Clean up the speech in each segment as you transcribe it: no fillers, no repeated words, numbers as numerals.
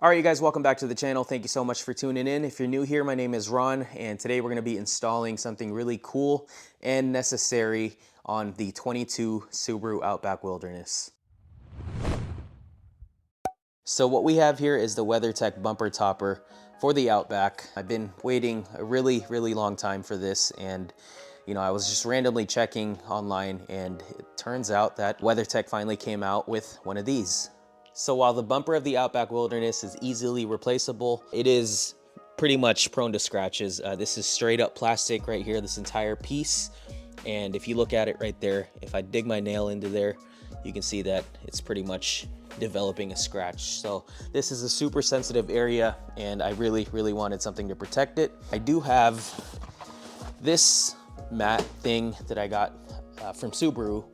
All right, you guys, welcome back to the channel. Thank you so much for tuning in. If you're new here, my name is Ron, and today we're going to be installing something really cool and necessary on the 22 Subaru Outback Wilderness. So what we have here is the WeatherTech bumper topper for the Outback. I've been waiting a really long time for this, and I was just randomly checking online, and it turns out that WeatherTech finally came out with one of these. So while the bumper of the Outback Wilderness is easily replaceable, it is pretty much prone to scratches. This is straight up plastic right here, this entire piece. And if you look at it right there, if I dig my nail into there, you can see that it's pretty much developing a scratch. So this is a super sensitive area, and I really wanted something to protect it. I do have this mat thing that I got from Subaru,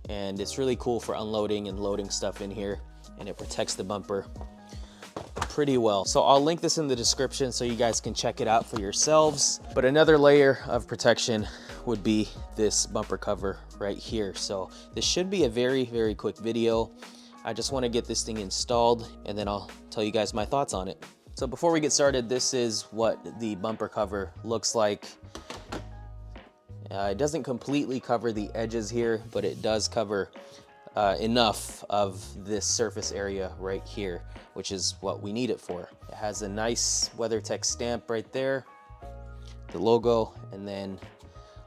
and it's really cool for unloading and loading stuff in here, and it protects the bumper pretty well. So I'll link this in the description so you guys can check it out for yourselves. But another layer of protection would be this bumper cover right here. So this should be a very quick video. I just want to get this thing installed, and then I'll tell you guys my thoughts on it. So before we get started, this is what the bumper cover looks like. It doesn't completely cover the edges here, but it does cover enough of this surface area right here, which is what we need it for. It has a nice WeatherTech stamp right there, the logo, and then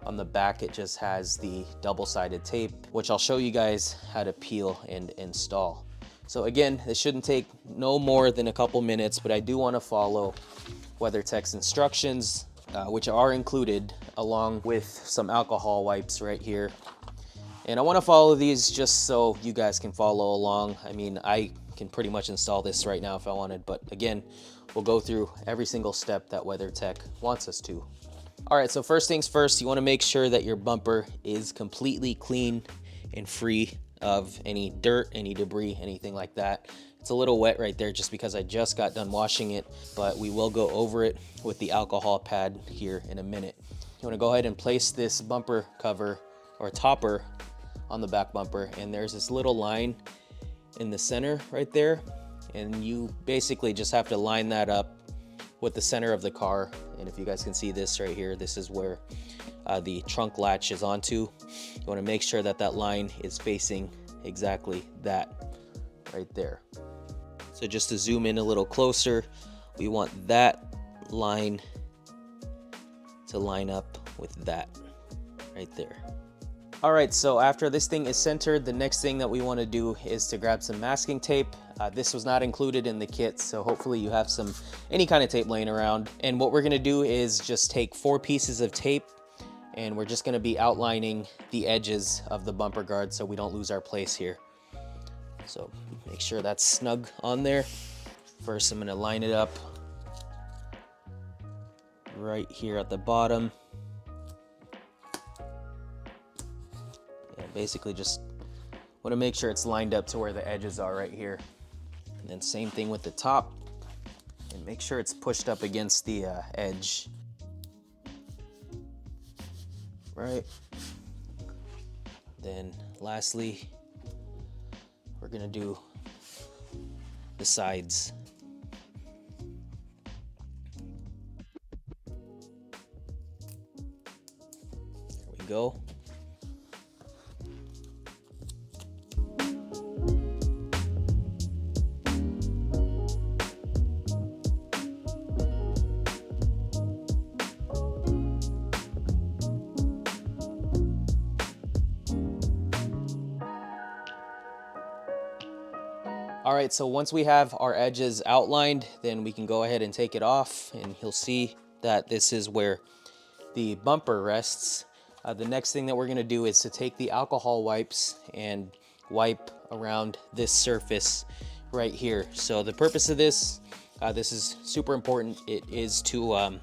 on the back it just has the double-sided tape, which I'll show you guys how to peel and install. So again, this shouldn't take no more than a couple minutes, but I do want to follow WeatherTech's instructions, which are included along with some alcohol wipes right here. And I want to follow these just so you guys can follow along. I mean, I can pretty much install this right now if I wanted, but again, we'll go through every single step that WeatherTech wants us to. All right, so first things first, you want to make sure that your bumper is completely clean and free of any dirt, any debris, anything like that. It's a little wet right there just because I just got done washing it, but we will go over it with the alcohol pad here in a minute. You want to go ahead and place this bumper cover or topper on the back bumper, and there's this little line in the center right there, and you basically just have to line that up with the center of the car. And if you guys can see this right here, this is where the trunk latch is onto. You want to make sure that that line is facing exactly that right there. So just to zoom in a little closer, we want that line to line up with that right there. All right, so after this thing is centered, the next thing that we want to do is to grab some masking tape. This was not included in the kit, so hopefully you have any kind of tape laying around. And what we're going to do is just take 4 pieces of tape, and we're just going to be outlining the edges of the bumper guard so we don't lose our place here. So make sure that's snug on there. First, I'm going to line it up right here at the bottom. Basically just want to make sure it's lined up to where the edges are right here. And then same thing with the top, and make sure it's pushed up against the edge. Right. Then lastly, we're gonna do the sides. There we go. All right, so once we have our edges outlined, then we can go ahead and take it off, and you'll see that this is where the bumper rests. The next thing that we're gonna do is to take the alcohol wipes and wipe around this surface right here. So the purpose of this, this is super important. It is to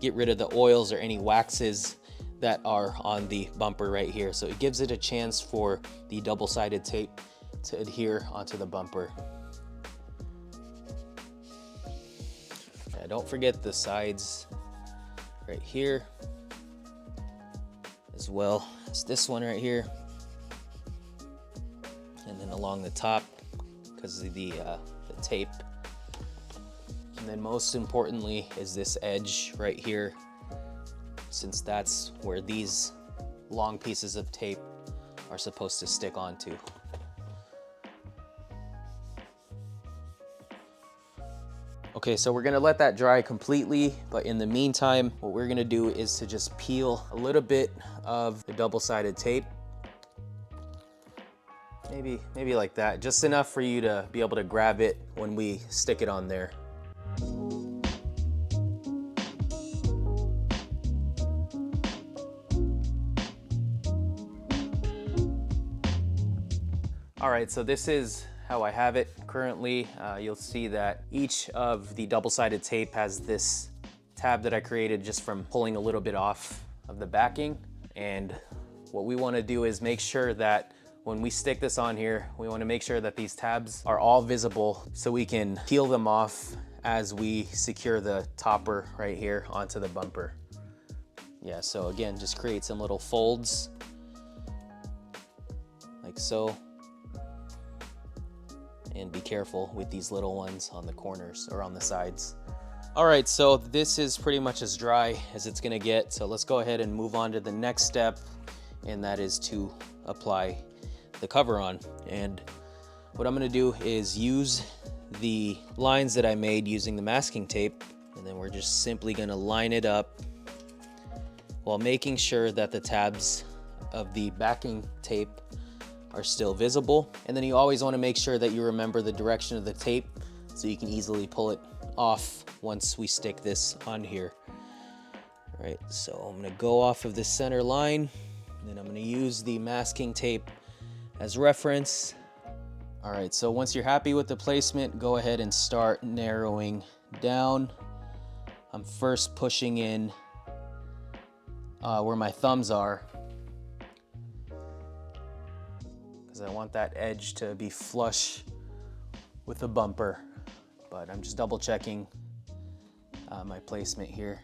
get rid of the oils or any waxes that are on the bumper right here. So it gives it a chance for the double-sided tape to adhere onto the bumper. Don't forget the sides right here, as well as this one right here, and then along the top, because of the tape then most importantly is this edge right here, since that's where these long pieces of tape are supposed to stick onto. Okay, so we're gonna let that dry completely, but in the meantime, what we're gonna do is to just peel a little bit of the double-sided tape. Maybe like that, just enough for you to be able to grab it when we stick it on there. All right, so this is how I have it currently. You'll see that each of the double-sided tape has this tab that I created just from pulling a little bit off of the backing. And what we wanna do is make sure that when we stick this on here, we wanna make sure that these tabs are all visible so we can peel them off as we secure the topper right here onto the bumper. Yeah, so again, just create some little folds like so. And be careful with these little ones on the corners or on the sides. All right, so this is pretty much as dry as it's gonna get. So let's go ahead and move on to the next step, and that is to apply the cover on. And what I'm gonna do is use the lines that I made using the masking tape, and then we're just simply gonna line it up while making sure that the tabs of the backing tape are still visible. And then you always want to make sure that you remember the direction of the tape so you can easily pull it off once we stick this on here. All right, so I'm gonna go off of this center line, and then I'm gonna use the masking tape as reference. All right, so once you're happy with the placement, go ahead and start narrowing down. I'm first pushing in where my thumbs are, because I want that edge to be flush with the bumper, but I'm just double checking my placement here.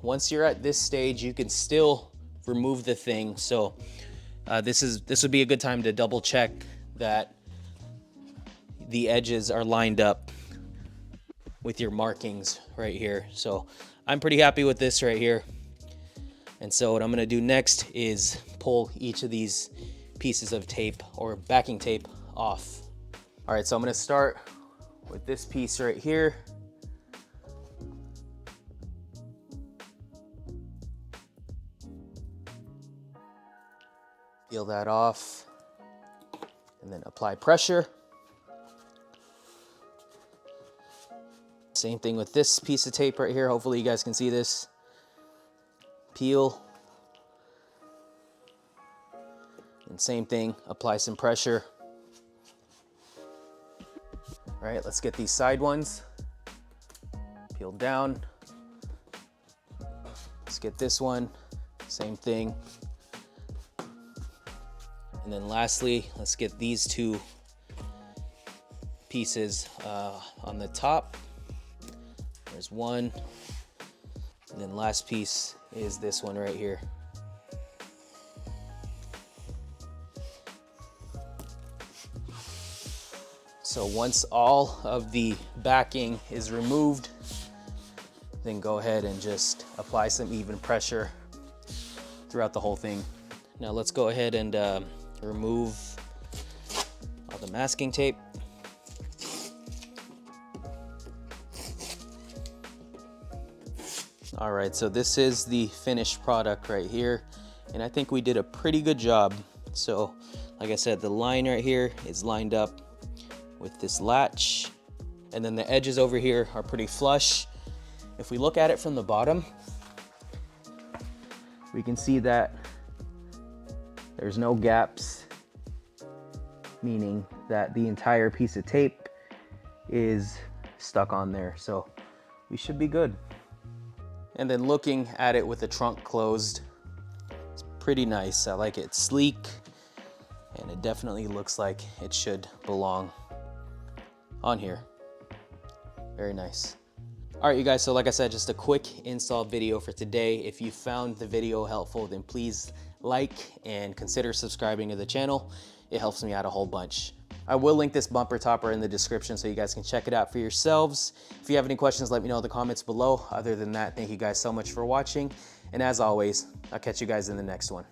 Once you're at this stage, you can still remove the thing. So this would be a good time to double check that the edges are lined up with your markings right here. So I'm pretty happy with this right here. And so what I'm gonna do next is pull each of these pieces of tape or backing tape off. All right, so I'm gonna start with this piece right here. Peel that off and then apply pressure. Same thing with this piece of tape right here. Hopefully you guys can see this. Peel. And same thing, apply some pressure. All right, let's get these side ones peeled down. Let's get this one, same thing. And then lastly, let's get these two pieces on the top. There's one, and then last piece is this one right here. So once all of the backing is removed, then go ahead and just apply some even pressure throughout the whole thing. Now let's go ahead and remove all the masking tape. All right, so this is the finished product right here, and I think we did a pretty good job. So like I said, the line right here is lined up with this latch, and then the edges over here are pretty flush. If we look at it from the bottom, we can see that there's no gaps, meaning that the entire piece of tape is stuck on there. So we should be good. And then looking at it with the trunk closed, it's pretty nice. I like it. It's sleek, and it definitely looks like it should belong on here. Very nice. All right, you guys, so like I said, just a quick install video for today. If you found the video helpful, then please like and consider subscribing to the channel. It helps me out a whole bunch. I will link this bumper topper in the description so you guys can check it out for yourselves. If you have any questions, let me know in the comments below. Other than that, thank you guys so much for watching. And as always, I'll catch you guys in the next one.